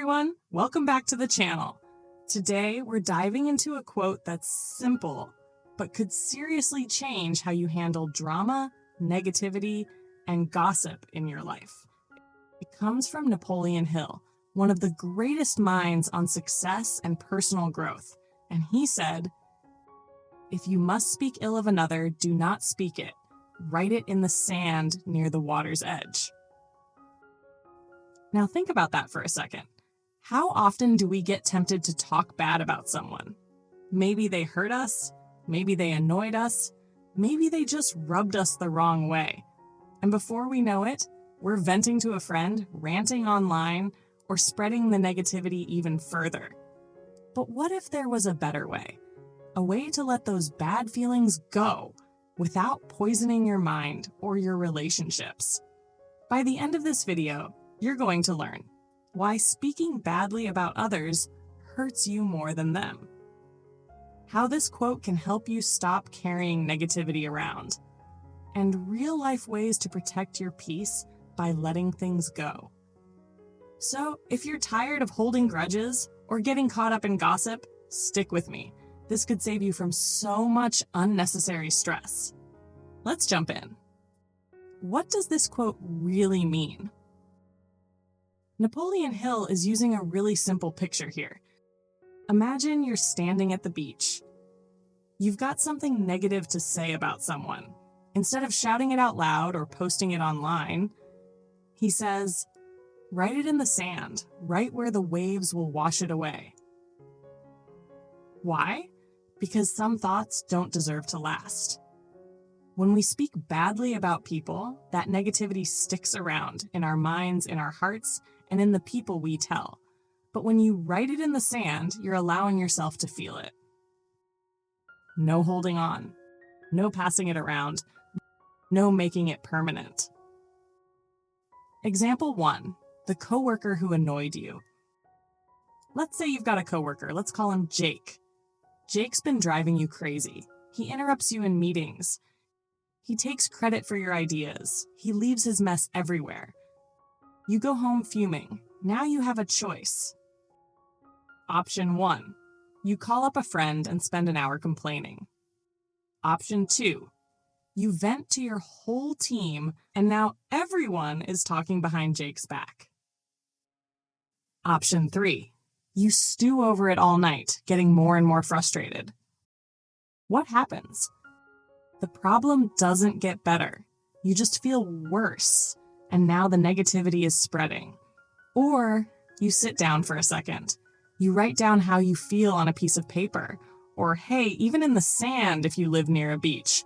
everyone, welcome back to the channel. Today we're diving into a quote that's simple, but could seriously change how you handle drama, negativity, and gossip in your life. It comes from Napoleon Hill, one of the greatest minds on success and personal growth, and he said, "If you must speak ill of another, do not speak it. Write it in the sand near the water's edge." Now think about that for a second. How often do we get tempted to talk bad about someone? Maybe they hurt us, maybe they annoyed us, maybe they just rubbed us the wrong way. And before we know it, we're venting to a friend, ranting online, or spreading the negativity even further. But what if there was a better way? A way to let those bad feelings go without poisoning your mind or your relationships. By the end of this video, you're going to learn why speaking badly about others hurts you more than them, how this quote can help you stop carrying negativity around, and real-life ways to protect your peace by letting things go. So, if you're tired of holding grudges or getting caught up in gossip, stick with me. This could save you from so much unnecessary stress. Let's jump in. What does this quote really mean? Napoleon Hill is using a really simple picture here. Imagine you're standing at the beach. You've got something negative to say about someone. Instead of shouting it out loud or posting it online, he says, write it in the sand, right where the waves will wash it away. Why? Because some thoughts don't deserve to last. When we speak badly about people, that negativity sticks around in our minds, in our hearts, and in the people we tell. But when you write it in the sand, you're allowing yourself to feel it. No holding on, no passing it around, no making it permanent. Example 1, the coworker who annoyed you. Let's say you've got a coworker, let's call him Jake. Jake's been driving you crazy. He interrupts you in meetings. He takes credit for your ideas. He leaves his mess everywhere. You go home fuming. Now you have a choice. Option 1, you call up a friend and spend an hour complaining. Option 2, you vent to your whole team and now everyone is talking behind Jake's back. Option 3, you stew over it all night, getting more and more frustrated. What happens? The problem doesn't get better. You just feel worse, and now the negativity is spreading. Or you sit down for a second. You write down how you feel on a piece of paper, or hey, even in the sand if you live near a beach,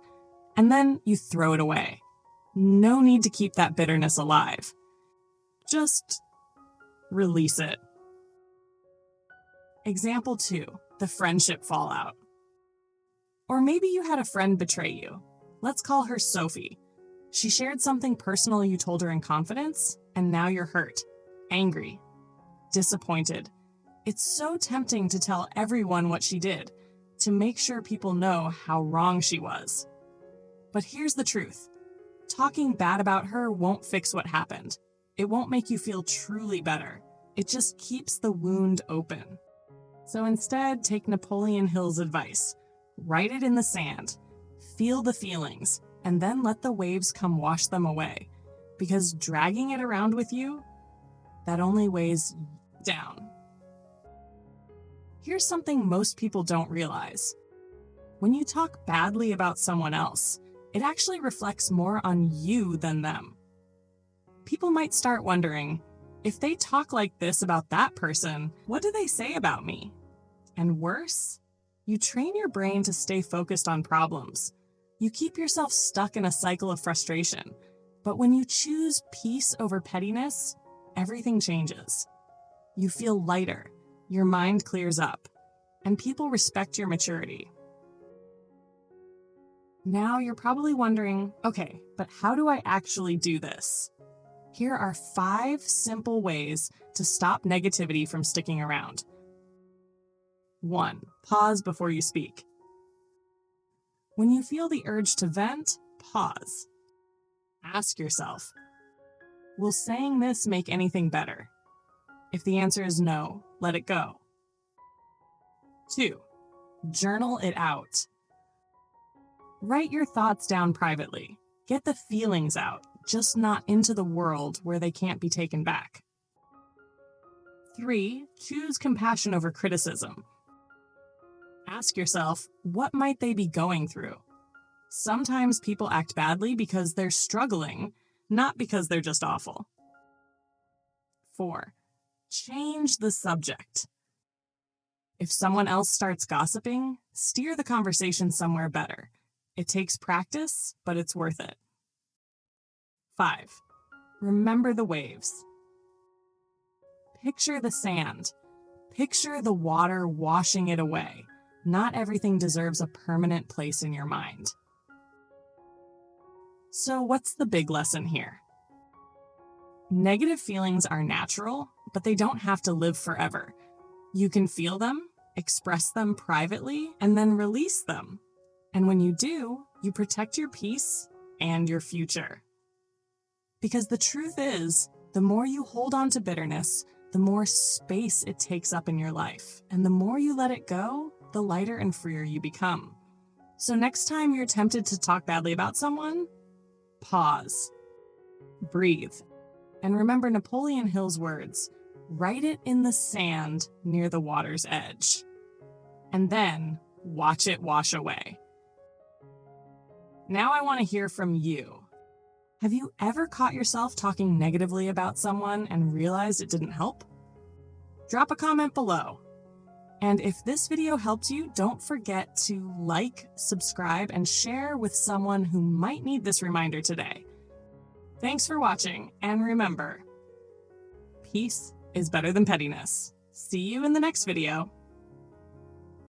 and then you throw it away. No need to keep that bitterness alive. Just release it. Example 2, the friendship fallout. Or maybe you had a friend betray you. Let's call her Sophie. She shared something personal you told her in confidence, and now you're hurt, angry, disappointed. It's so tempting to tell everyone what she did, to make sure people know how wrong she was. But here's the truth. Talking bad about her won't fix what happened. It won't make you feel truly better. It just keeps the wound open. So instead, take Napoleon Hill's advice. Write it in the sand. Feel the feelings, and then let the waves come wash them away. Because dragging it around with you, that only weighs down. Here's something most people don't realize. When you talk badly about someone else, it actually reflects more on you than them. People might start wondering, if they talk like this about that person, what do they say about me? And worse, you train your brain to stay focused on problems. You keep yourself stuck in a cycle of frustration. But when you choose peace over pettiness, everything changes. You feel lighter, your mind clears up, and people respect your maturity. Now you're probably wondering, okay, but how do I actually do this? Here are 5 simple ways to stop negativity from sticking around. 1, pause before you speak. When you feel the urge to vent, pause. Ask yourself, will saying this make anything better? If the answer is no, let it go. 2. Journal it out. Write your thoughts down privately. Get the feelings out, just not into the world where they can't be taken back. 3. Choose compassion over criticism. Ask yourself, what might they be going through? Sometimes people act badly because they're struggling, not because they're just awful. 4. Change the subject. If someone else starts gossiping, steer the conversation somewhere better. It takes practice, but it's worth it. 5. Remember the waves. Picture the sand. Picture the water washing it away. Not everything deserves a permanent place in your mind. So what's the big lesson here? Negative feelings are natural, but they don't have to live forever. You can feel them, express them privately, and then release them. And when you do, you protect your peace and your future. Because the truth is, the more you hold on to bitterness, the more space it takes up in your life. And the more you let it go, the lighter and freer you become. So next time you're tempted to talk badly about someone, pause, breathe, and remember Napoleon Hill's words, write it in the sand near the water's edge. And then watch it wash away. Now I want to hear from you. Have you ever caught yourself talking negatively about someone and realized it didn't help? Drop a comment below. And if this video helped you, don't forget to like, subscribe, and share with someone who might need this reminder today. Thanks for watching, and remember, peace is better than pettiness. See you in the next video.